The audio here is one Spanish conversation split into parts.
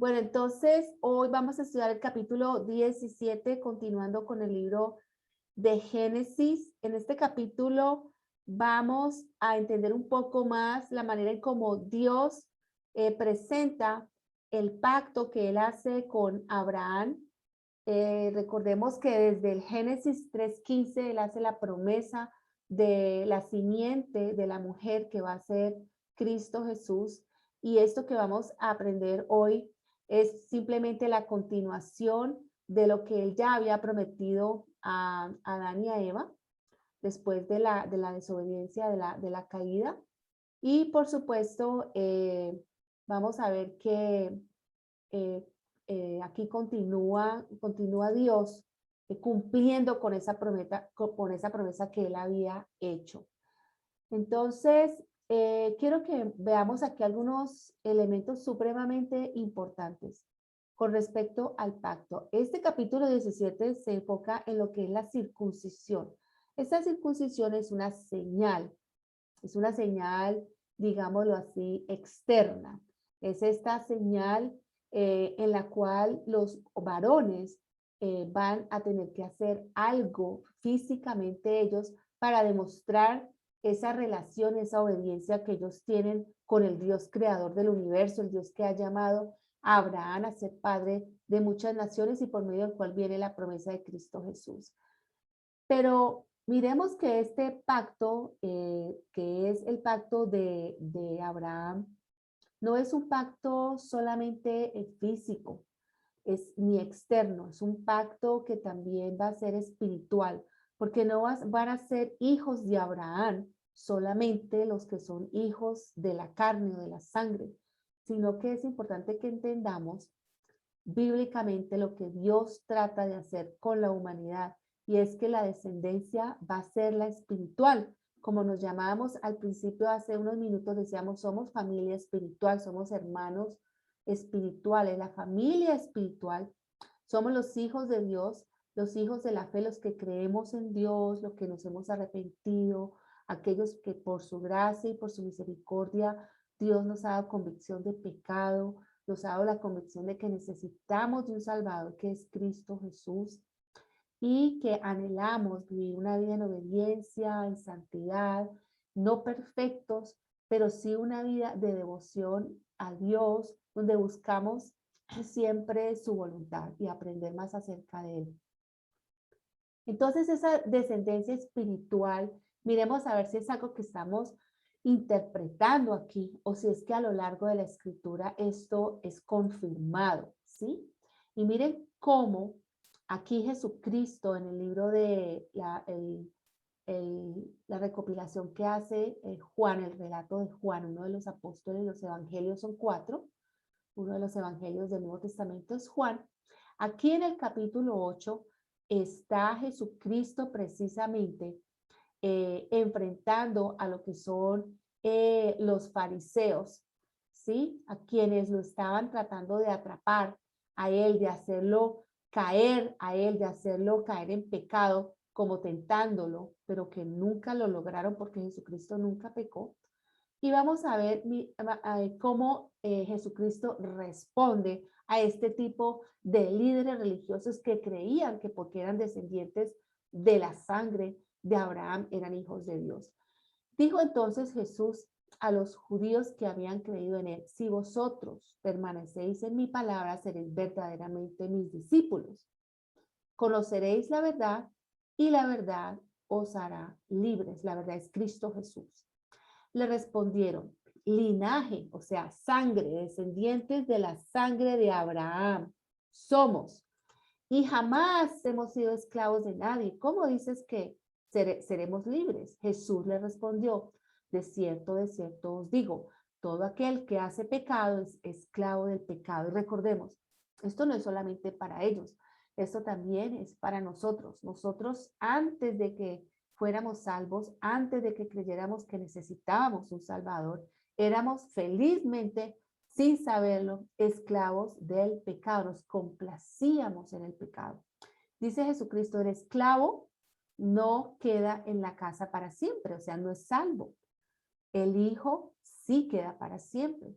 Bueno, entonces hoy vamos a estudiar el capítulo 17, continuando con el libro de Génesis. En este capítulo vamos a entender un poco más la manera en cómo Dios presenta el pacto que él hace con Abraham. Recordemos que desde el Génesis 3:15 él hace la promesa de la simiente de la mujer que va a ser Cristo Jesús. Y esto que vamos a aprender hoy es simplemente la continuación de lo que él ya había prometido a Adán y a Eva después de la desobediencia, de la caída. Y por supuesto, vamos a ver que eh, aquí continúa Dios cumpliendo con esa promesa que él había hecho. Entonces, quiero que veamos aquí algunos elementos supremamente importantes con respecto al pacto. Este capítulo 17 se enfoca en lo que es la circuncisión. Esta circuncisión es una señal, digámoslo así, externa. Es esta señal en la cual los varones van a tener que hacer algo físicamente ellos para demostrar esa relación, esa obediencia que ellos tienen con el Dios creador del universo, el Dios que ha llamado a Abraham a ser padre de muchas naciones y por medio del cual viene la promesa de Cristo Jesús. Pero miremos que este pacto, que es el pacto de Abraham, no es un pacto solamente físico, es ni externo, es un pacto que también va a ser espiritual, porque no van a ser hijos de Abraham solamente los que son hijos de la carne o de la sangre, sino que es importante que entendamos bíblicamente lo que Dios trata de hacer con la humanidad, y es que la descendencia va a ser la espiritual. Como nos llamábamos al principio, hace unos minutos decíamos, somos familia espiritual, somos hermanos espirituales, la familia espiritual. Somos los hijos de Dios, los hijos de la fe, los que creemos en Dios, los que nos hemos arrepentido, aquellos que por su gracia y por su misericordia Dios nos ha dado convicción de pecado, nos ha dado la convicción de que necesitamos de un Salvador que es Cristo Jesús y que anhelamos vivir una vida en obediencia, en santidad, no perfectos, pero sí una vida de devoción a Dios, donde buscamos siempre su voluntad y aprender más acerca de Él. Entonces, esa descendencia espiritual, miremos a ver si es algo que estamos interpretando aquí o si es que a lo largo de la escritura esto es confirmado, ¿sí? Y miren cómo aquí Jesucristo en el libro de la recopilación que hace Juan, el relato de Juan, uno de los apóstoles, los evangelios son 4, uno de los evangelios del Nuevo Testamento es Juan. Aquí en el capítulo 8 está Jesucristo precisamente enfrentando a lo que son los fariseos, ¿sí? A quienes lo estaban tratando de atrapar a él, de hacerlo caer a él, de hacerlo caer en pecado, como tentándolo, pero que nunca lo lograron porque Jesucristo nunca pecó. Y vamos a ver cómo Jesucristo responde a este tipo de líderes religiosos que creían que porque eran descendientes de la sangre de Abraham eran hijos de Dios. Dijo entonces Jesús a los judíos que habían creído en él: si vosotros permanecéis en mi palabra, seréis verdaderamente mis discípulos. Conoceréis la verdad y la verdad os hará libres. La verdad es Cristo Jesús. Le respondieron: linaje, o sea, sangre, descendientes de la sangre de Abraham somos, y jamás hemos sido esclavos de nadie. ¿Cómo dices que seremos libres? Jesús le respondió: de cierto os digo, todo aquel que hace pecado es esclavo del pecado. Y recordemos, esto no es solamente para ellos, esto también es para nosotros. Nosotros, antes de que fuéramos salvos, antes de que creyéramos que necesitábamos un Salvador, éramos felizmente, sin saberlo, esclavos del pecado. Nos complacíamos en el pecado. Dice Jesucristo: el esclavo no queda en la casa para siempre, o sea, no es salvo. El hijo sí queda para siempre.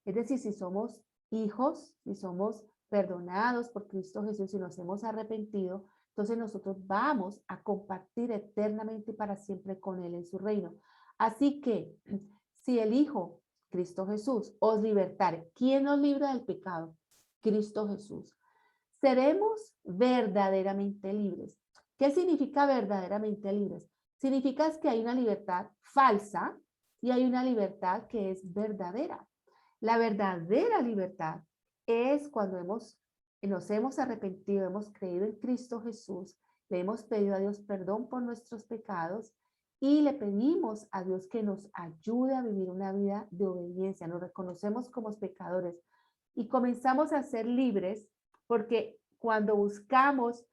Es decir, si somos hijos, si somos perdonados por Cristo Jesús y nos hemos arrepentido, entonces nosotros vamos a compartir eternamente y para siempre con Él en su reino. Así que si el Hijo, Cristo Jesús, os libertare, ¿quién nos libra del pecado? Cristo Jesús. Seremos verdaderamente libres. ¿Qué significa verdaderamente libres? Significa que hay una libertad falsa y hay una libertad que es verdadera. La verdadera libertad es cuando nos hemos arrepentido, hemos creído en Cristo Jesús, le hemos pedido a Dios perdón por nuestros pecados y le pedimos a Dios que nos ayude a vivir una vida de obediencia. Nos reconocemos como pecadores y comenzamos a ser libres porque cuando buscamos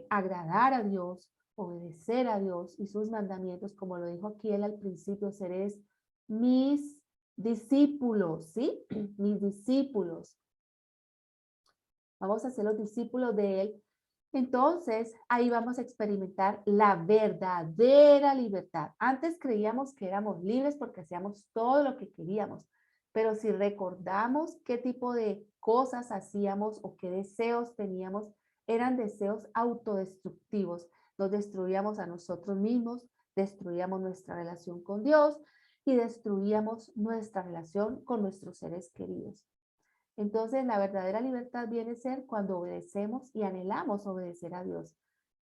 agradar a Dios, obedecer a Dios y sus mandamientos, como lo dijo aquí él al principio, seréis mis discípulos, ¿sí? Mis discípulos. Vamos a ser los discípulos de él. Entonces, ahí vamos a experimentar la verdadera libertad. Antes creíamos que éramos libres porque hacíamos todo lo que queríamos, pero si recordamos qué tipo de cosas hacíamos o qué deseos teníamos, eran deseos autodestructivos. Nos destruíamos a nosotros mismos, destruíamos nuestra relación con Dios y destruíamos nuestra relación con nuestros seres queridos. Entonces, la verdadera libertad viene a ser cuando obedecemos y anhelamos obedecer a Dios.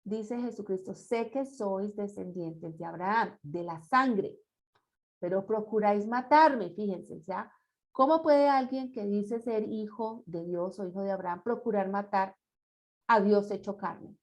Dice Jesucristo, sé que sois descendientes de Abraham, de la sangre, pero procuráis matarme. Fíjense, ¿ya? ¿Cómo puede alguien que dice ser hijo de Dios o hijo de Abraham procurar matar a Dios hecho carne?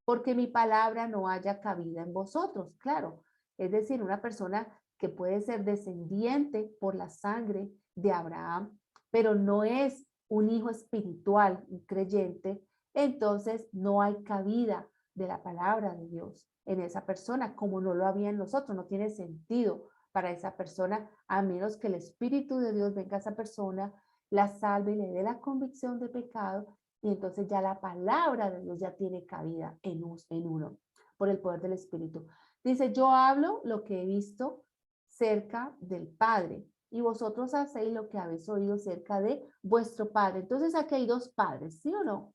Porque mi palabra no haya cabida en vosotros, claro. Es decir, una persona que puede ser descendiente por la sangre de Abraham, pero no es un hijo espiritual, un creyente, entonces no hay cabida de la palabra de Dios en esa persona, como no lo había en nosotros, no tiene sentido para esa persona, a menos que el Espíritu de Dios venga a esa persona, la salve y le dé la convicción de pecado, y entonces ya la palabra de Dios ya tiene cabida en uno, por el poder del Espíritu. Dice, yo hablo lo que he visto cerca del Padre, y vosotros hacéis lo que habéis oído cerca de vuestro Padre. Entonces aquí hay dos padres, ¿sí o no?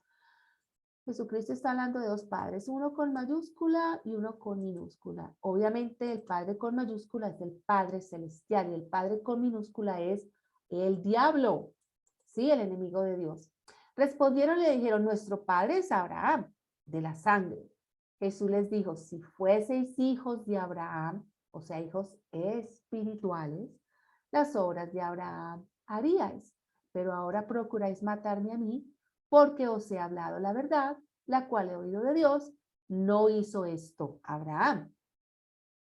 Jesucristo está hablando de dos padres, uno con mayúscula y uno con minúscula. Obviamente el Padre con mayúscula es el Padre celestial y el Padre con minúscula es el diablo, ¿sí? El enemigo de Dios. Respondieron y le dijeron, nuestro padre es Abraham, de la sangre. Jesús les dijo, si fueseis hijos de Abraham, o sea, hijos espirituales, las obras de Abraham haríais, pero ahora procuráis matarme a mí, porque os he hablado la verdad, la cual he oído de Dios. No hizo esto Abraham.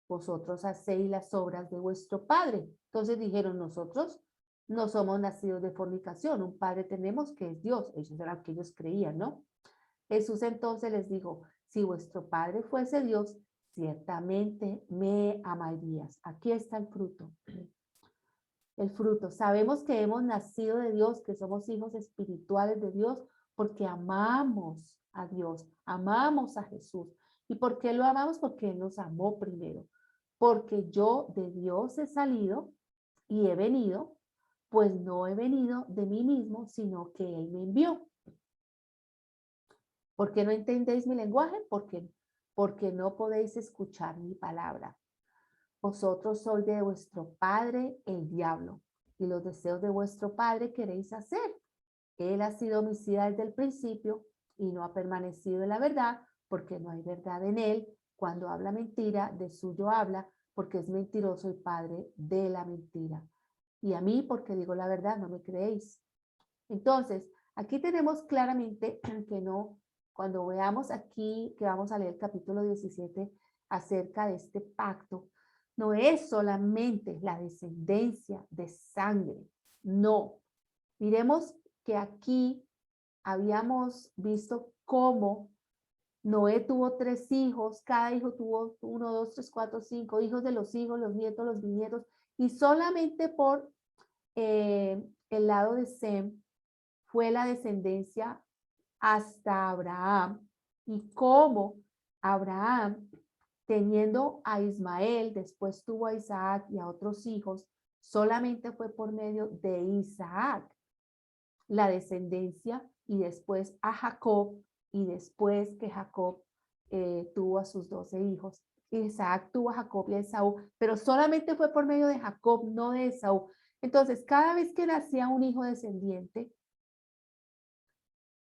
Vosotros hacéis las obras de vuestro padre. Entonces dijeron, nosotros no somos nacidos de fornicación, un padre tenemos que es Dios. Ellos eran que ellos creían, ¿no? Jesús entonces les dijo, si vuestro padre fuese Dios, ciertamente me amarías. Aquí está el fruto. El fruto. Sabemos que hemos nacido de Dios, que somos hijos espirituales de Dios, porque amamos a Dios, amamos a Jesús. ¿Y por qué lo amamos? Porque Él nos amó primero. Porque yo de Dios he salido y he venido, pues no he venido de mí mismo, sino que Él me envió. ¿Por qué no entendéis mi lenguaje? Porque no podéis escuchar mi palabra. Vosotros sois de vuestro padre el diablo, y los deseos de vuestro padre queréis hacer. Él ha sido homicida desde el principio y no ha permanecido en la verdad, porque no hay verdad en él. Cuando habla mentira, de suyo habla, porque es mentiroso y padre de la mentira. Y a mí, porque digo la verdad, no me creéis. Entonces, aquí tenemos claramente que no, cuando veamos aquí, que vamos a leer el capítulo 17 acerca de este pacto, no es solamente la descendencia de sangre, no. Miremos que aquí habíamos visto cómo Noé tuvo 3 hijos, cada hijo tuvo 1, 2, 3, 4, 5 hijos de los hijos, los nietos, los bisnietos, y solamente por el lado de Sem fue la descendencia hasta Abraham, y cómo Abraham, teniendo a Ismael, después tuvo a Isaac y a otros hijos, solamente fue por medio de Isaac. la descendencia y después a Jacob, y después que Jacob tuvo a sus 12 hijos. Isaac tuvo a Jacob y a Esaú, pero solamente fue por medio de Jacob, no de Esaú. Entonces, cada vez que nacía un hijo descendiente,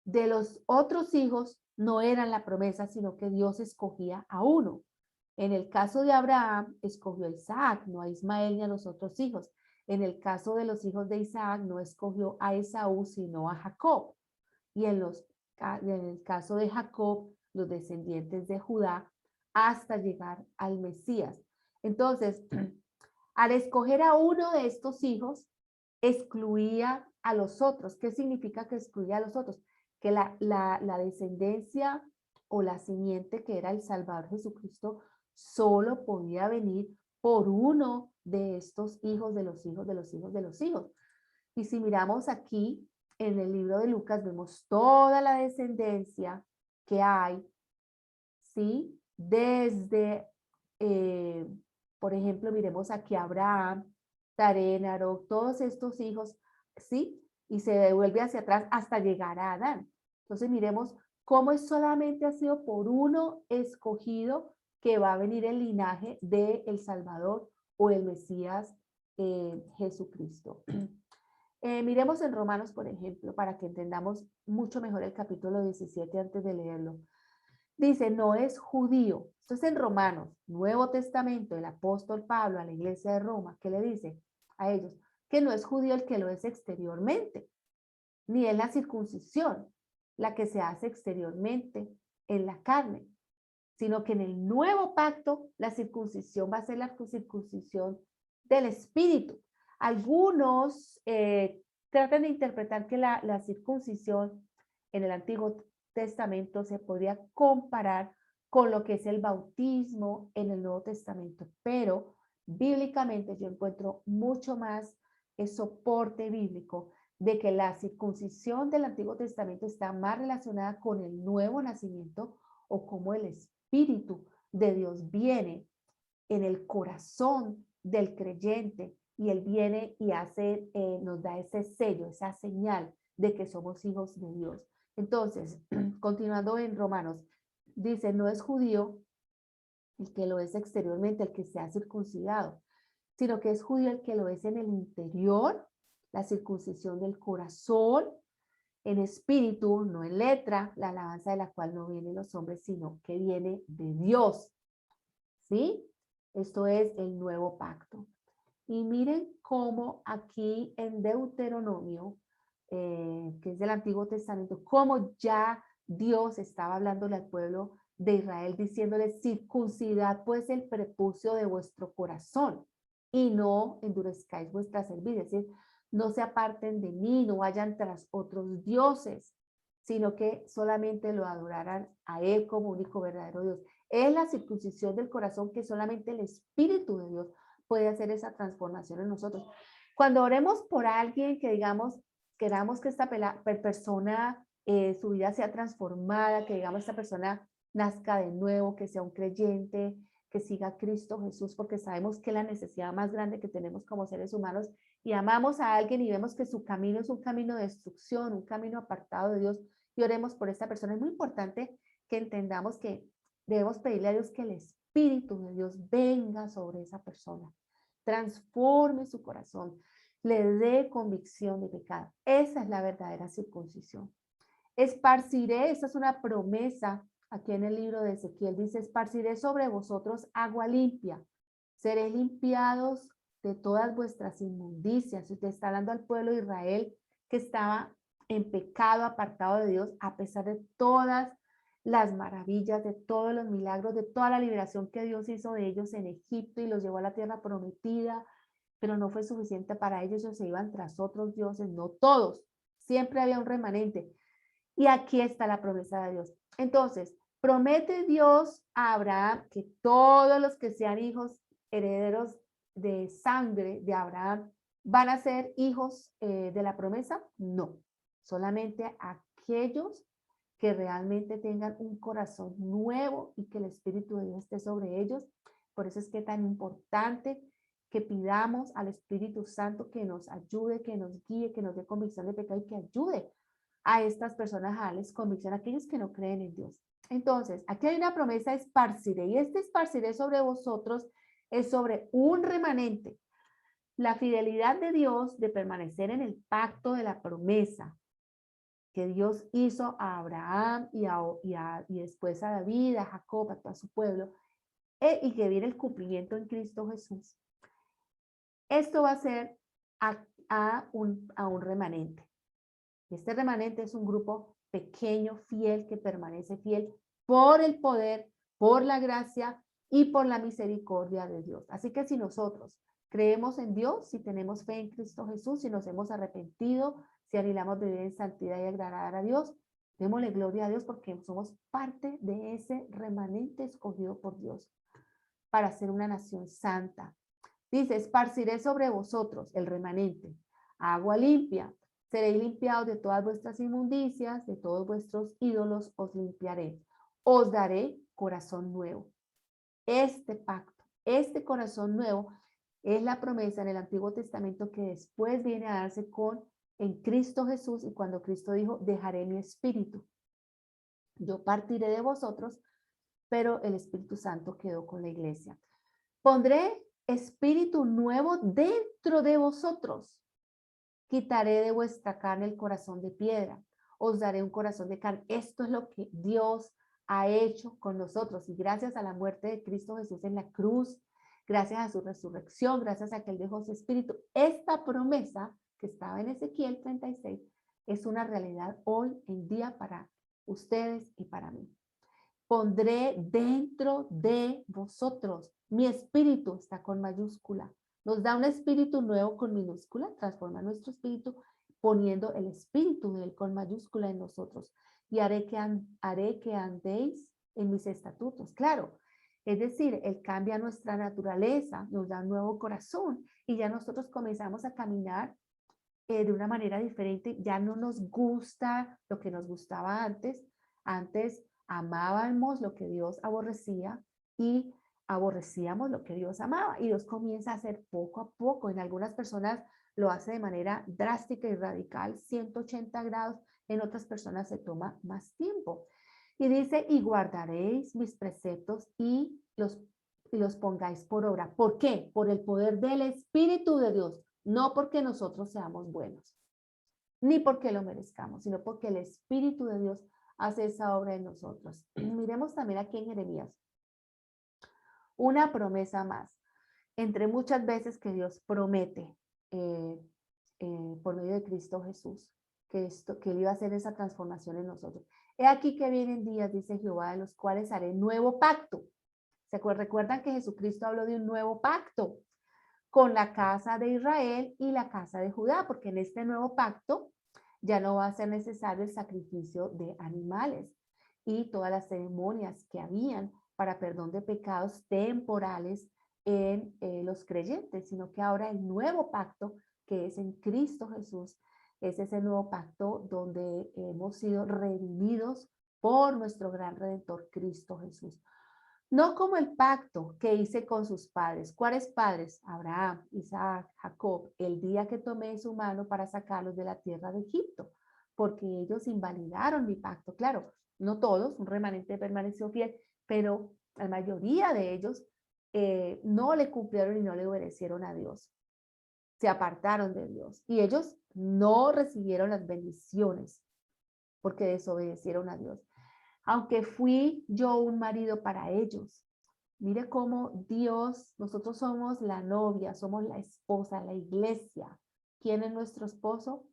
de los otros hijos no eran la promesa, sino que Dios escogía a uno. En el caso de Abraham, escogió a Isaac, no a Ismael ni a los otros hijos. En el caso de los hijos de Isaac, no escogió a Esaú, sino a Jacob. Y en el caso de Jacob, los descendientes de Judá, hasta llegar al Mesías. Entonces, al escoger a uno de estos hijos, excluía a los otros. ¿Qué significa que excluía a los otros? Que la descendencia o la simiente que era el Salvador Jesucristo solo podía venir por uno de estos hijos de los hijos de los hijos de los hijos. Y si miramos aquí en el libro de Lucas, vemos toda la descendencia que hay, ¿sí? Desde, por ejemplo, miremos aquí a Abraham, Tarénaro, todos estos hijos, ¿sí? Y se devuelve hacia atrás hasta llegar a Adán. Entonces miremos cómo es solamente ha sido por uno escogido que va a venir el linaje de el Salvador o el Mesías Jesucristo. Miremos en Romanos, por ejemplo, para que entendamos mucho mejor el capítulo 17 antes de leerlo. Dice, no es judío. Esto es en Romanos, Nuevo Testamento, el apóstol Pablo a la iglesia de Roma, ¿qué le dice a ellos? Que no es judío el que lo es exteriormente, ni es la circuncisión la que se hace exteriormente en la carne, sino que en el nuevo pacto la circuncisión va a ser la circuncisión del espíritu. Algunos tratan de interpretar que la circuncisión en el Antiguo Testamento se podría comparar con lo que es el bautismo en el Nuevo Testamento, pero bíblicamente yo encuentro mucho más soporte bíblico de que la circuncisión del Antiguo Testamento está más relacionada con el nuevo nacimiento o como el Espíritu de Dios viene en el corazón del creyente y él viene y hace, nos da ese sello, esa señal de que somos hijos de Dios. Entonces, continuando en Romanos, dice, no es judío el que lo es exteriormente, el que se ha circuncidado, sino que es judío el que lo es en el interior, la circuncisión del corazón, en espíritu, no en letra, la alabanza de la cual no viene de los hombres, sino que viene de Dios. ¿Sí? Esto es el nuevo pacto. Y miren cómo aquí en Deuteronomio, que es del Antiguo Testamento, cómo ya Dios estaba hablándole al pueblo de Israel, diciéndole, circuncidad pues el prepucio de vuestro corazón y no endurezcáis vuestra cerviz, es decir, no se aparten de mí, no vayan tras otros dioses, sino que solamente lo adoraran a él como único verdadero Dios. Es la circuncisión del corazón que solamente el Espíritu de Dios puede hacer esa transformación en nosotros. Cuando oremos por alguien que digamos, queramos que esta persona, su vida sea transformada, que digamos esta persona nazca de nuevo, que sea un creyente, que siga a Cristo Jesús, porque sabemos que la necesidad más grande que tenemos como seres humanos y amamos a alguien y vemos que su camino es un camino de destrucción, un camino apartado de Dios y oremos por esta persona. Es muy importante que entendamos que debemos pedirle a Dios que el Espíritu de Dios venga sobre esa persona, transforme su corazón, le dé convicción de pecado. Esa es la verdadera circuncisión. Esparciré, esa es una promesa aquí en el libro de Ezequiel, dice, esparciré sobre vosotros agua limpia, seréis limpiados de todas vuestras inmundicias. Usted está hablando al pueblo de Israel que estaba en pecado, apartado de Dios, a pesar de todas las maravillas, de todos los milagros, de toda la liberación que Dios hizo de ellos en Egipto y los llevó a la tierra prometida, pero no fue suficiente para ellos, ellos se iban tras otros dioses, no todos, siempre había un remanente. Y aquí está la promesa de Dios. Entonces, promete Dios a Abraham que todos los que sean hijos, herederos de sangre de Abraham, van a ser hijos de la promesa. No, solamente aquellos que realmente tengan un corazón nuevo y que el Espíritu de Dios esté sobre ellos. Por eso es que es tan importante que pidamos al Espíritu Santo que nos ayude, que nos guíe, que nos dé convicción de pecado y que ayude a estas personas a darles convicción, a aquellos que no creen en Dios. Entonces, aquí hay una promesa, esparciré, y este esparciré sobre vosotros es sobre un remanente. La fidelidad de Dios de permanecer en el pacto de la promesa que Dios hizo a Abraham y después a David, a Jacob, a todo su pueblo, y que viene el cumplimiento en Cristo Jesús. Esto va a ser a un remanente. Este remanente es un grupo pequeño, fiel, que permanece fiel por el poder, por la gracia y por la misericordia de Dios. Así que si nosotros creemos en Dios, si tenemos fe en Cristo Jesús, si nos hemos arrepentido, si anhelamos vivir en santidad y agradar a Dios, démosle gloria a Dios porque somos parte de ese remanente escogido por Dios para ser una nación santa. Dice, esparciré sobre vosotros el remanente, agua limpia. Seréis limpiados de todas vuestras inmundicias, de todos vuestros ídolos os limpiaré. Os daré corazón nuevo. Este pacto, este corazón nuevo es la promesa en el Antiguo Testamento que después viene a darse en Cristo Jesús, y cuando Cristo dijo, dejaré mi espíritu. Yo partiré de vosotros, pero el Espíritu Santo quedó con la iglesia. Pondré espíritu nuevo dentro de vosotros. Quitaré de vuestra carne el corazón de piedra. Os daré un corazón de carne. Esto es lo que Dios ha hecho con nosotros. Y gracias a la muerte de Cristo Jesús en la cruz, gracias a su resurrección, gracias a que Él dejó su espíritu, esta promesa que estaba en Ezequiel 36 es una realidad hoy en día para ustedes y para mí. Pondré dentro de vosotros. Mi espíritu está con mayúscula. Nos da un espíritu nuevo con minúscula, transforma nuestro espíritu poniendo el espíritu de Él con mayúscula en nosotros. Y haré que andéis en mis estatutos. Claro, es decir, Él cambia nuestra naturaleza, nos da un nuevo corazón y ya nosotros comenzamos a caminar de una manera diferente. Ya no nos gusta lo que nos gustaba antes. Antes amábamos lo que Dios aborrecía y aborrecíamos lo que Dios amaba. Y Dios comienza a hacer poco a poco. En algunas personas lo hace de manera drástica y radical, 180 grados. En otras personas se toma más tiempo. Y dice, y guardaréis mis preceptos y los pongáis por obra. ¿Por qué? Por el poder del Espíritu de Dios. No porque nosotros seamos buenos, ni porque lo merezcamos, sino porque el Espíritu de Dios hace esa obra en nosotros. Miremos también aquí en Jeremías. Una promesa más. Entre muchas veces que Dios promete por medio de Cristo Jesús, que Él iba a hacer esa transformación en nosotros. He aquí que vienen días, dice Jehová, de los cuales haré nuevo pacto. ¿Se recuerdan que Jesucristo habló de un nuevo pacto con la casa de Israel y la casa de Judá? Porque en este nuevo pacto ya no va a ser necesario el sacrificio de animales y todas las ceremonias que habían para perdón de pecados temporales en los creyentes, sino que ahora el nuevo pacto que es en Cristo Jesús es ese nuevo pacto donde hemos sido redimidos por nuestro gran Redentor Cristo Jesús. No como el pacto que hice con sus padres. ¿Cuáles padres? Abraham, Isaac, Jacob, el día que tomé su mano para sacarlos de la tierra de Egipto, porque ellos invalidaron mi pacto. Claro, no todos, un remanente permaneció fiel, pero la mayoría de ellos no le cumplieron y no le obedecieron a Dios. Se apartaron de Dios y ellos no recibieron las bendiciones porque desobedecieron a Dios. Aunque fui yo un marido para ellos. Mire cómo Dios, nosotros somos la novia, somos la esposa, la iglesia. ¿Quién es nuestro esposo?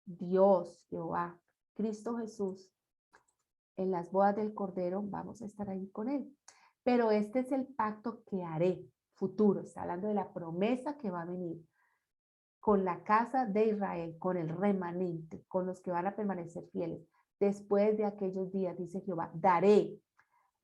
Dios, Jehová, Cristo Jesús. En las bodas del Cordero vamos a estar ahí con Él. Pero este es el pacto que haré, futuro. Está hablando de la promesa que va a venir con la casa de Israel, con el remanente, con los que van a permanecer fieles. Después de aquellos días, dice Jehová, daré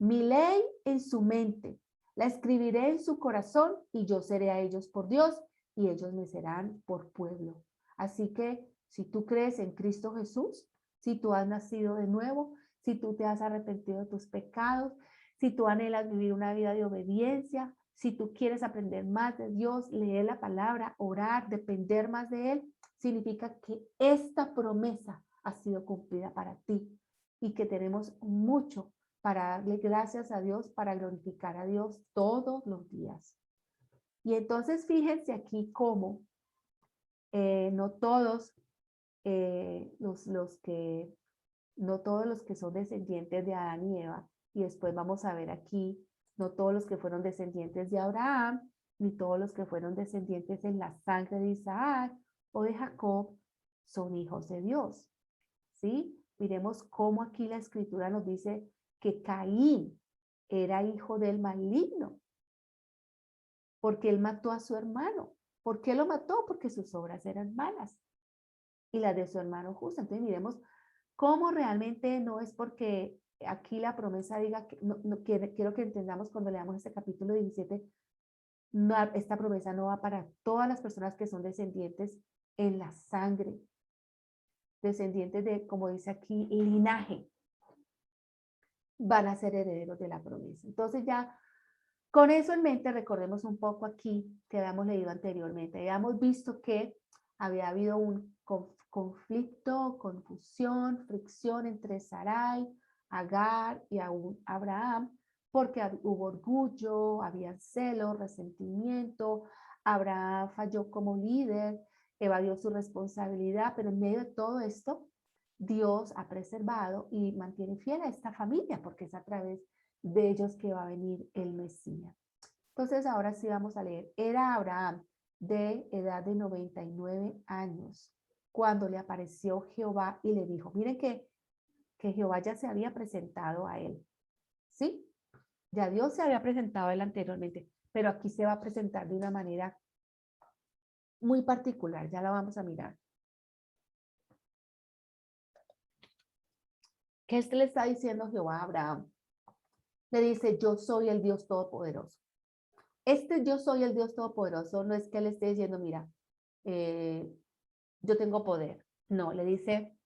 mi ley en su mente, la escribiré en su corazón y yo seré a ellos por Dios y ellos me serán por pueblo. Así que si tú crees en Cristo Jesús, si tú has nacido de nuevo, si tú te has arrepentido de tus pecados, si tú anhelas vivir una vida de obediencia, Si tú quieres aprender más de Dios, leer la palabra, orar, depender más de Él, significa que esta promesa ha sido cumplida para ti y que tenemos mucho para darle gracias a Dios, para glorificar a Dios todos los días. Y entonces fíjense aquí cómo no todos no todos los que son descendientes de Adán y Eva, y después vamos a ver aquí, no todos los que fueron descendientes de Abraham, ni todos los que fueron descendientes en la sangre de Isaac o de Jacob, son hijos de Dios. ¿Sí? Miremos cómo aquí la escritura nos dice que Caín era hijo del maligno, porque él mató a su hermano. ¿Por qué lo mató? Porque sus obras eran malas y las de su hermano justo. Entonces miremos cómo realmente no es porque aquí la promesa diga, quiero que entendamos cuando leamos este capítulo 17, no, esta promesa no va para todas las personas que son descendientes en la sangre, descendientes de, como dice aquí, linaje, van a ser herederos de la promesa. Entonces ya con eso en mente, recordemos un poco aquí que habíamos leído anteriormente. Habíamos visto que había habido un conflicto, confusión, fricción entre Sarai, Agar y aún Abraham, porque hubo orgullo, había celo, resentimiento. Abraham falló como líder, evadió su responsabilidad, pero en medio de todo esto, Dios ha preservado y mantiene fiel a esta familia, porque es a través de ellos que va a venir el Mesías. Entonces ahora sí vamos a leer. Era Abraham de edad de 99 años cuando le apareció Jehová y le dijo, miren que Jehová ya se había presentado a él, ¿sí? Ya Dios se había presentado a él anteriormente, pero aquí se va a presentar de una manera muy particular, ya la vamos a mirar. ¿Qué es que le está diciendo Jehová a Abraham? Le dice, yo soy el Dios Todopoderoso. Este yo soy el Dios Todopoderoso no es que le esté diciendo, mira, yo tengo poder. No, le dice,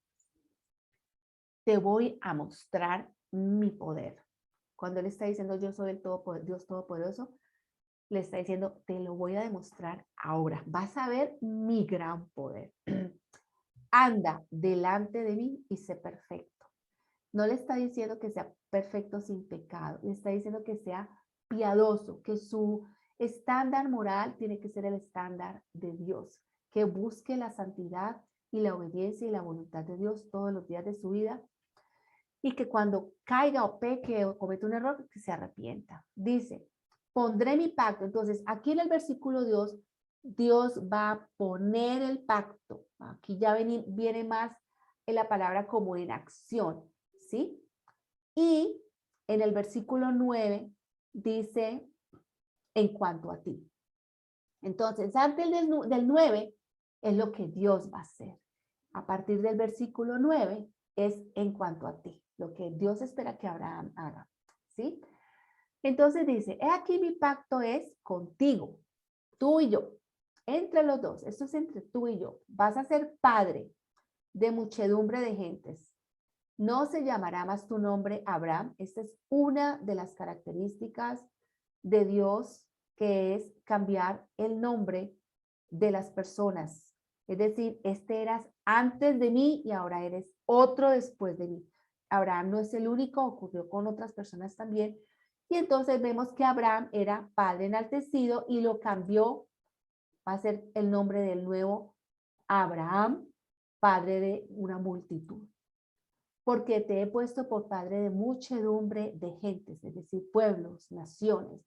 te voy a mostrar mi poder. Cuando él está diciendo, yo soy el Dios Todopoderoso, le está diciendo, te lo voy a demostrar ahora. Vas a ver mi gran poder. Anda delante de mí y sé perfecto. No le está diciendo que sea perfecto sin pecado. Le está diciendo que sea piadoso, que su estándar moral tiene que ser el estándar de Dios, que busque la santidad y la obediencia y la voluntad de Dios todos los días de su vida y que cuando caiga o peque o cometa un error, que se arrepienta. Dice, pondré mi pacto. Entonces, aquí en el versículo Dios va a poner el pacto. Aquí ya viene más en la palabra como en acción, ¿sí? Y en el versículo 9 dice, en cuanto a ti. Entonces, antes del 9 es lo que Dios va a hacer. A partir del versículo 9 es en cuanto a ti, lo que Dios espera que Abraham haga, ¿sí? Entonces dice, he aquí mi pacto es contigo, tú y yo, entre los dos, esto es entre tú y yo. Vas a ser padre de muchedumbre de gentes. No se llamará más tu nombre Abraham. Esta es una de las características de Dios, que es cambiar el nombre de las personas. Es decir, este eras antes de mí y ahora eres otro después de mí. Abraham no es el único, ocurrió con otras personas también. Y entonces vemos que Abraham era padre enaltecido y lo cambió, va a ser el nombre del nuevo Abraham, padre de una multitud. Porque te he puesto por padre de muchedumbre de gentes, es decir, pueblos, naciones,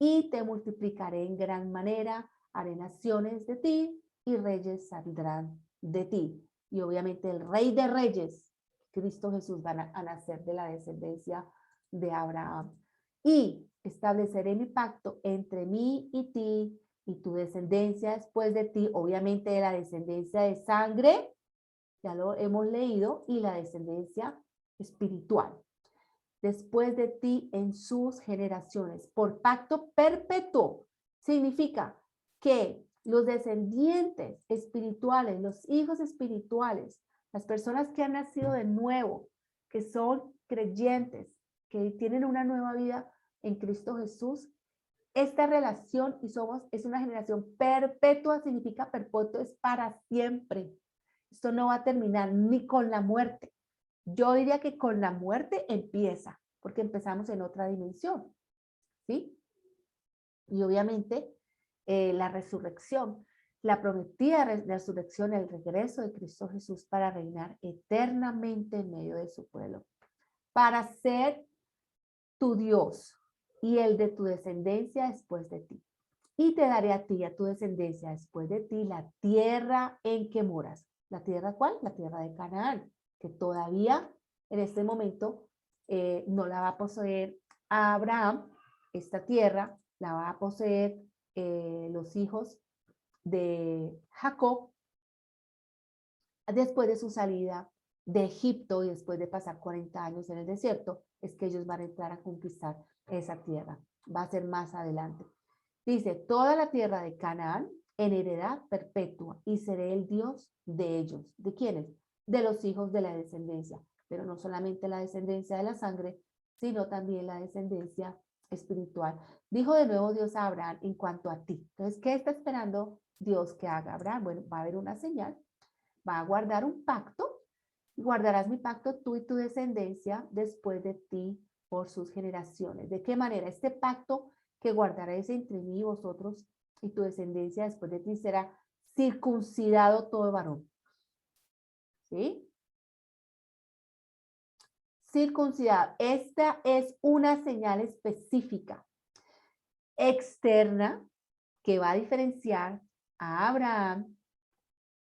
y te multiplicaré en gran manera, haré naciones de ti y reyes saldrán de ti. Y obviamente el rey de reyes, Cristo Jesús, va a nacer de la descendencia de Abraham. Y estableceré mi pacto entre mí y ti y tu descendencia después de ti, obviamente de la descendencia de sangre, ya lo hemos leído, y la descendencia espiritual. Después de ti en sus generaciones, por pacto perpetuo. Significa que los descendientes espirituales, los hijos espirituales, las personas que han nacido de nuevo, que son creyentes, que tienen una nueva vida en Cristo Jesús, esta relación y es una generación perpetua, significa perpetuo, es para siempre. Esto no va a terminar ni con la muerte. Yo diría que con la muerte empieza, porque empezamos en otra dimensión, ¿sí? Y obviamente la resurrección, la prometida resurrección, el regreso de Cristo Jesús para reinar eternamente en medio de su pueblo, para ser tu Dios y el de tu descendencia después de ti. Y te daré a ti y a tu descendencia después de ti la tierra en que moras. ¿La tierra cuál? La tierra de Canaán, que todavía en este momento no la va a poseer a Abraham. Esta tierra la va a poseer los hijos de Jacob después de su salida de Egipto y después de pasar 40 años en el desierto, es que ellos van a entrar a conquistar esa tierra. Va a ser más adelante. Dice, toda la tierra de Canaán en heredad perpetua y seré el Dios de ellos. ¿De quiénes? De los hijos de la descendencia. Pero no solamente la descendencia de la sangre, sino también la descendencia espiritual. Dijo de nuevo Dios a Abraham en cuanto a ti. Entonces, ¿qué está esperando Dios que haga Abraham? Bueno, va a haber una señal. Va a guardar un pacto. Guardarás mi pacto tú y tu descendencia después de ti por sus generaciones. ¿De qué manera? Este pacto que guardaréis entre mí y vosotros y tu descendencia después de ti será circuncidado todo varón. ¿Sí? Circuncidado. Esta es una señal específica, externa, que va a diferenciar a Abraham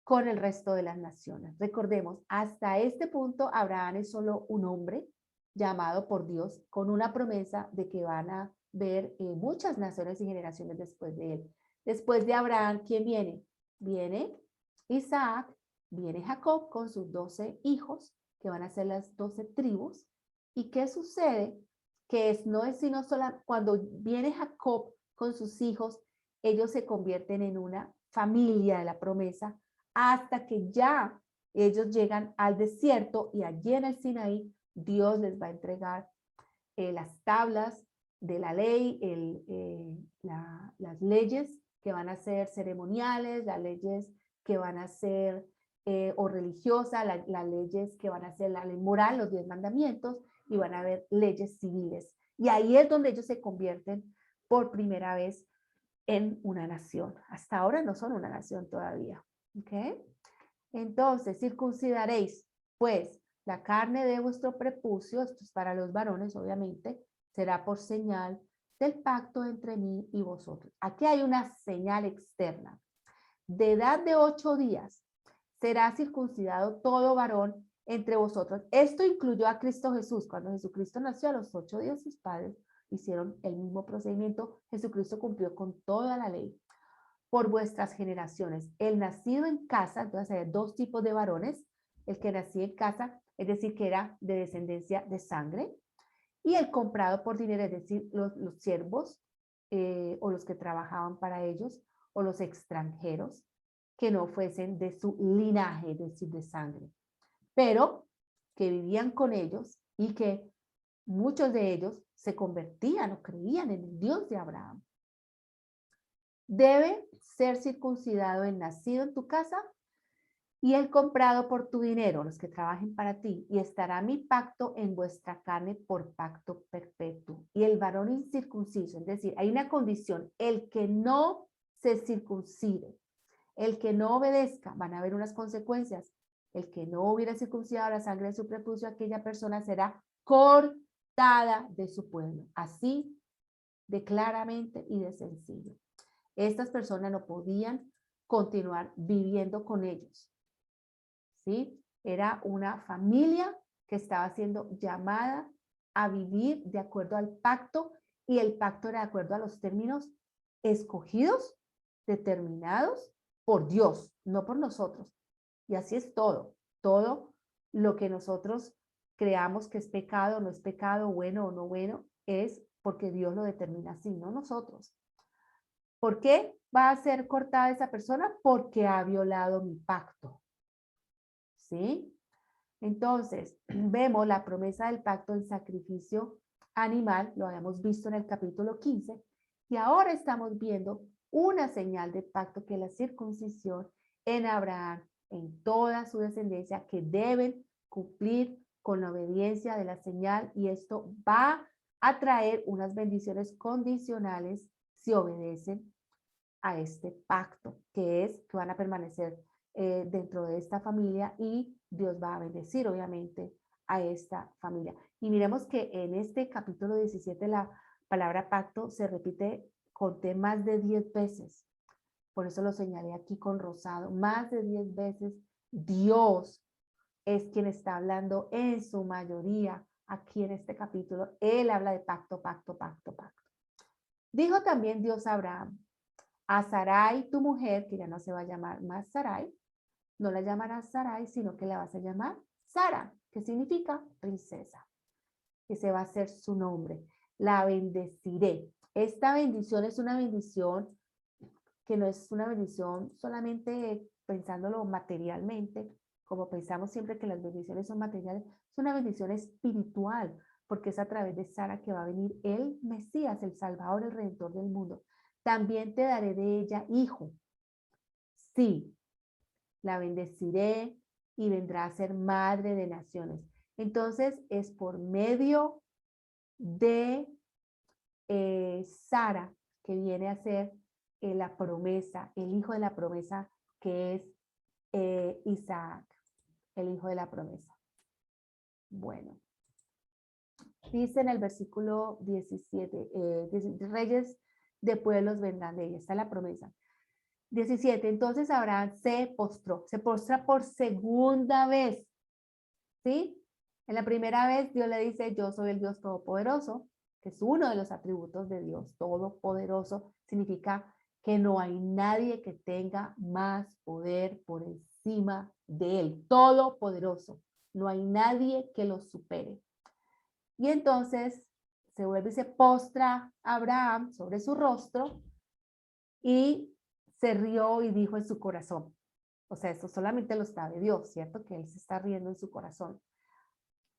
con el resto de las naciones. Recordemos, hasta este punto Abraham es solo un hombre llamado por Dios con una promesa de que van a ver muchas naciones y generaciones después de él. Después de Abraham, ¿quién viene? Viene Isaac, viene Jacob con sus 12 hijos, que van a ser las 12 tribus. ¿Y qué sucede? Que no es sino sola, cuando viene Jacob con sus hijos, ellos se convierten en una familia de la promesa, hasta que ya ellos llegan al desierto y allí en el Sinaí Dios les va a entregar las tablas de la ley, las leyes que van a ser ceremoniales, las leyes que van a ser o religiosas, las leyes que van a ser la ley moral, los 10 mandamientos, y van a haber leyes civiles. Y ahí es donde ellos se convierten por primera vez en una nación. Hasta ahora no son una nación todavía. ¿Ok? Entonces, circuncidaréis, pues, la carne de vuestro prepucio, esto es para los varones, obviamente, será por señal del pacto entre mí y vosotros. Aquí hay una señal externa. De edad de 8 días será circuncidado todo varón entre vosotros. Esto incluyó a Cristo Jesús. Cuando Jesucristo nació a los 8 días, sus padres hicieron el mismo procedimiento. Jesucristo cumplió con toda la ley. Por vuestras generaciones. El nacido en casa, entonces hay dos tipos de varones, el que nació en casa, es decir, que era de descendencia de sangre, y el comprado por dinero, es decir, los siervos o los que trabajaban para ellos, o los extranjeros, que no fuesen de su linaje, es decir, de sangre, pero que vivían con ellos y que muchos de ellos se convertían o creían en el Dios de Abraham. Debe ser circuncidado el nacido en tu casa y el comprado por tu dinero, los que trabajen para ti, y estará mi pacto en vuestra carne por pacto perpetuo. Y el varón incircunciso, es decir, hay una condición, el que no se circuncide, el que no obedezca, van a haber unas consecuencias. El que no hubiera circuncidado la sangre de su prepucio, aquella persona será cortada de su pueblo. Así de claramente y de sencillo. Estas personas no podían continuar viviendo con ellos, ¿sí? Era una familia que estaba siendo llamada a vivir de acuerdo al pacto, y el pacto era de acuerdo a los términos escogidos, determinados por Dios, no por nosotros. Y así es todo. Todo lo que nosotros creamos que es pecado, no es pecado, bueno o no bueno, es porque Dios lo determina así, no nosotros. ¿Por qué va a ser cortada esa persona? Porque ha violado mi pacto. ¿Sí? Entonces, vemos la promesa del pacto en sacrificio animal, lo habíamos visto en el capítulo 15, Y ahora estamos viendo una señal de pacto que es la circuncisión en Abraham, en toda su descendencia, que deben cumplir con la obediencia de la señal, y esto va a traer unas bendiciones condicionales si obedecen a este pacto, que es que van a permanecer dentro de esta familia, y Dios va a bendecir obviamente a esta familia. Y miremos que en este capítulo 17 la palabra pacto se repite, conté más de 10 veces. Por eso lo señalé aquí con rosado. Más de 10 veces Dios es quien está hablando en su mayoría aquí en este capítulo. Él habla de pacto, pacto, pacto, pacto. Dijo también Dios a Abraham: a Sarai, tu mujer, que ya no se va a llamar más Sarai, no la llamarás Sarai, sino que la vas a llamar Sara, que significa princesa. Ese va a ser su nombre. La bendeciré. Esta bendición es una bendición que no es una bendición solamente pensándolo materialmente, como pensamos siempre que las bendiciones son materiales, es una bendición espiritual, porque es a través de Sara que va a venir el Mesías, el Salvador, el Redentor del mundo. También te daré de ella hijo. Sí, la bendeciré y vendrá a ser madre de naciones. Entonces es por medio de Sara que viene a ser la promesa, el hijo de la promesa, que es Isaac, el hijo de la promesa. Bueno, dice en el versículo 17, reyes de pueblos vendrán de ella, está la promesa. 17, entonces Abraham se postra por segunda vez, ¿sí? En la primera vez Dios le dice: yo soy el Dios todopoderoso, que es uno de los atributos de Dios. Todopoderoso significa que no hay nadie que tenga más poder por encima de él. Todopoderoso. No hay nadie que lo supere. Y entonces se vuelve y se postra Abraham sobre su rostro y se rió y dijo en su corazón. O sea, esto solamente lo sabe Dios, ¿cierto? Que él se está riendo en su corazón.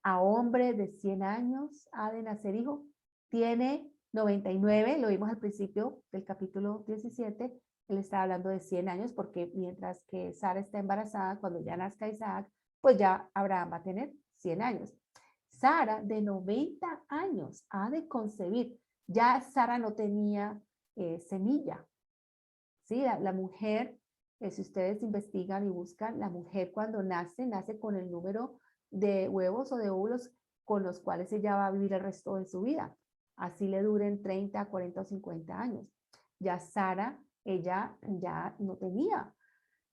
A hombre de 100 años ha de nacer hijo. Tiene 99, lo vimos al principio del capítulo 17, él está hablando de 100 años porque mientras que Sara está embarazada, cuando ya nazca Isaac, pues ya Abraham va a tener 100 años. Sara de 90 años ha de concebir. Ya Sara no tenía semilla. ¿Sí? La mujer, si ustedes investigan y buscan, la mujer cuando nace, nace con el número de huevos o de óvulos con los cuales ella va a vivir el resto de su vida. Así le duren 30, 40 o 50 años. Ya Sara, ella ya no tenía,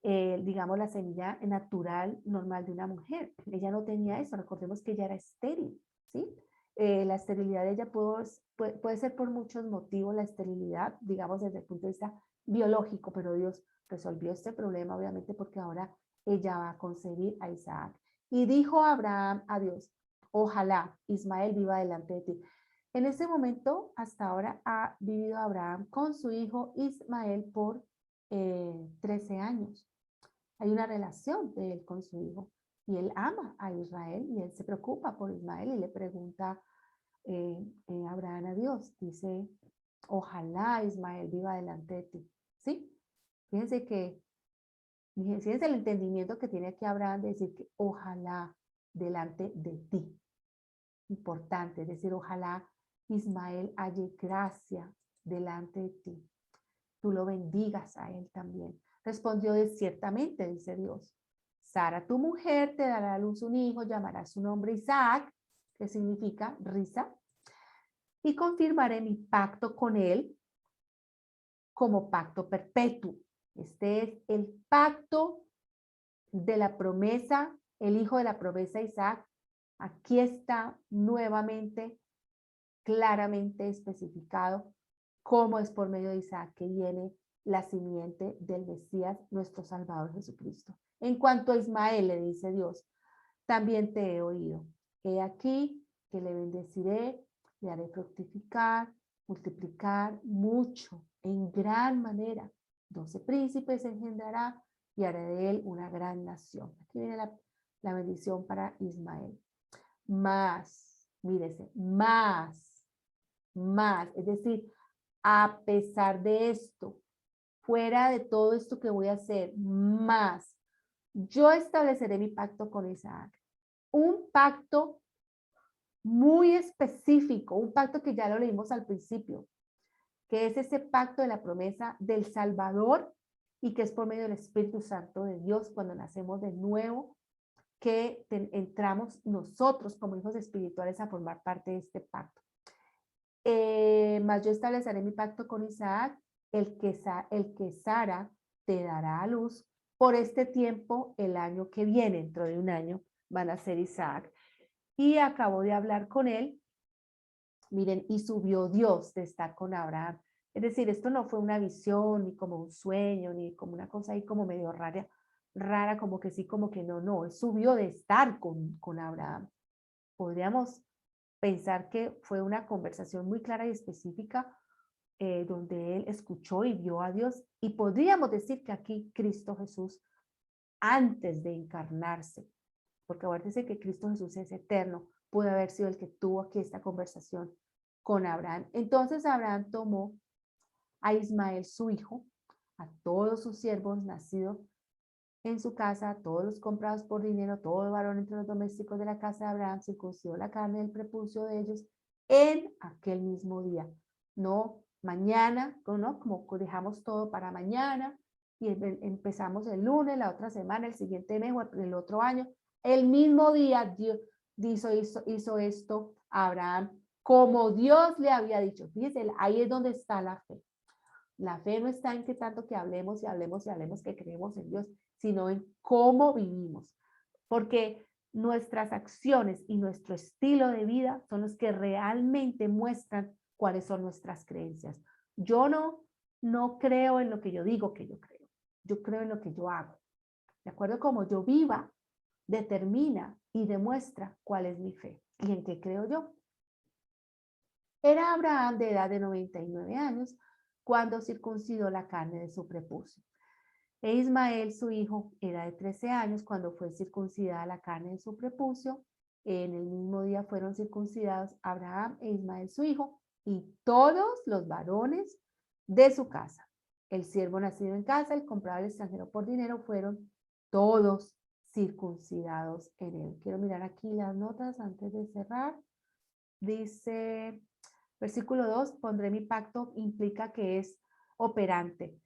digamos, la semilla natural normal de una mujer. Ella no tenía eso. Recordemos que ella era estéril, ¿sí? La esterilidad de ella puede ser por muchos motivos, la esterilidad, digamos, desde el punto de vista biológico, pero Dios resolvió este problema, obviamente, porque ahora ella va a concebir a Isaac. Y dijo Abraham a Dios: ojalá Ismael viva delante de ti. En ese momento, hasta ahora, ha vivido Abraham con su hijo Ismael por 13 años. Hay una relación de él con su hijo y él ama a Israel y él se preocupa por Ismael y le pregunta Abraham a Dios, dice: ojalá Ismael viva delante de ti. ¿Sí? Fíjense fíjense el entendimiento que tiene aquí Abraham de decir que ojalá delante de ti. Importante, es decir, ojalá Ismael halle gracia delante de ti. Tú lo bendigas a él también. Respondió de ciertamente, dice Dios. Sara, tu mujer, te dará a luz un hijo, llamará su nombre Isaac, que significa risa, y confirmaré mi pacto con él como pacto perpetuo. Este es el pacto de la promesa, el hijo de la promesa Isaac. Aquí está nuevamente, claramente especificado cómo es por medio de Isaac que viene la simiente del Mesías, nuestro Salvador Jesucristo. En cuanto a Ismael, le dice Dios: también te he oído. He aquí que le bendeciré, le haré fructificar, multiplicar mucho, en gran manera. 12 príncipes engendrará y haré de él una gran nación. Aquí viene la bendición para Ismael. Más, mírese, más, es decir, a pesar de esto, fuera de todo esto que voy a hacer, más, yo estableceré mi pacto con Isaac. Un pacto muy específico, un pacto que ya lo leímos al principio, que es ese pacto de la promesa del Salvador y que es por medio del Espíritu Santo de Dios cuando nacemos de nuevo, que entramos nosotros como hijos espirituales a formar parte de este pacto. Mas yo estableceré mi pacto con Isaac, el que Sara te dará a luz por este tiempo, el año que viene, dentro de un año, van a ser Isaac. Y acabó de hablar con él, miren, y subió Dios de estar con Abraham. Es decir, esto no fue una visión, ni como un sueño, ni como una cosa ahí como medio rara, como que sí, como que no, no, él subió de estar con Abraham. Podríamos pensar que fue una conversación muy clara y específica donde él escuchó y vio a Dios. Y podríamos decir que aquí Cristo Jesús, antes de encarnarse, porque acuérdense que Cristo Jesús es eterno, pudo haber sido el que tuvo aquí esta conversación con Abraham. Entonces Abraham tomó a Ismael, su hijo, a todos sus siervos nacidos en su casa, todos los comprados por dinero, todo varón entre los domésticos de la casa de Abraham, circuncidó la carne del prepucio de ellos en aquel mismo día. No mañana, ¿no? Como dejamos todo para mañana y empezamos el lunes, la otra semana, el siguiente mes o el otro año. El mismo día Dios hizo esto a Abraham como Dios le había dicho. Fíjense, ahí es donde está la fe. La fe no está en que tanto que hablemos y hablemos y hablemos que creemos en Dios, sino en cómo vivimos. Porque nuestras acciones y nuestro estilo de vida son los que realmente muestran cuáles son nuestras creencias. Yo no creo en lo que yo digo que yo creo. Yo creo en lo que yo hago. De acuerdo, como yo viva, determina y demuestra cuál es mi fe y en qué creo yo. Era Abraham de edad de 99 años cuando circuncidó la carne de su prepucio. E Ismael, su hijo, era de 13 años cuando fue circuncidada la carne de su prepucio. En el mismo día fueron circuncidados Abraham e Ismael, su hijo, y todos los varones de su casa. El siervo nacido en casa, el comprado al extranjero por dinero, fueron todos circuncidados en él. Quiero mirar aquí las notas antes de cerrar. Dice, versículo 2, pondré mi pacto, implica que es operante.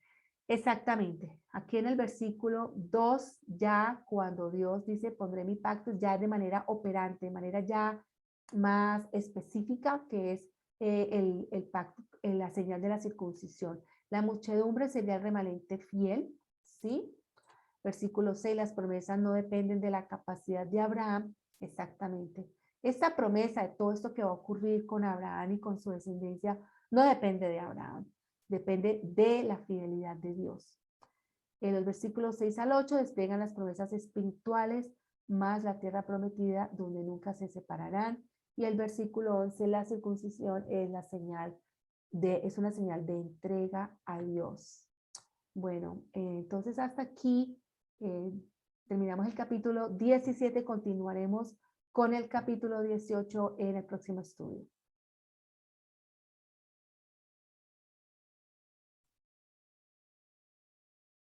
Exactamente. Aquí en el versículo 2, ya cuando Dios dice pondré mi pacto, ya de manera operante, de manera ya más específica, que es el pacto, la señal de la circuncisión. La muchedumbre sería el remanente fiel, ¿sí? Versículo 6, las promesas no dependen de la capacidad de Abraham, exactamente. Esta promesa de todo esto que va a ocurrir con Abraham y con su descendencia no depende de Abraham, depende de la fidelidad de Dios. En los versículos 6 al 8 despliegan las promesas espirituales más la tierra prometida donde nunca se separarán. Y el versículo 11, la circuncisión es es una señal de entrega a Dios. Bueno, entonces hasta aquí terminamos el capítulo 17, continuaremos con el capítulo 18 en el próximo estudio.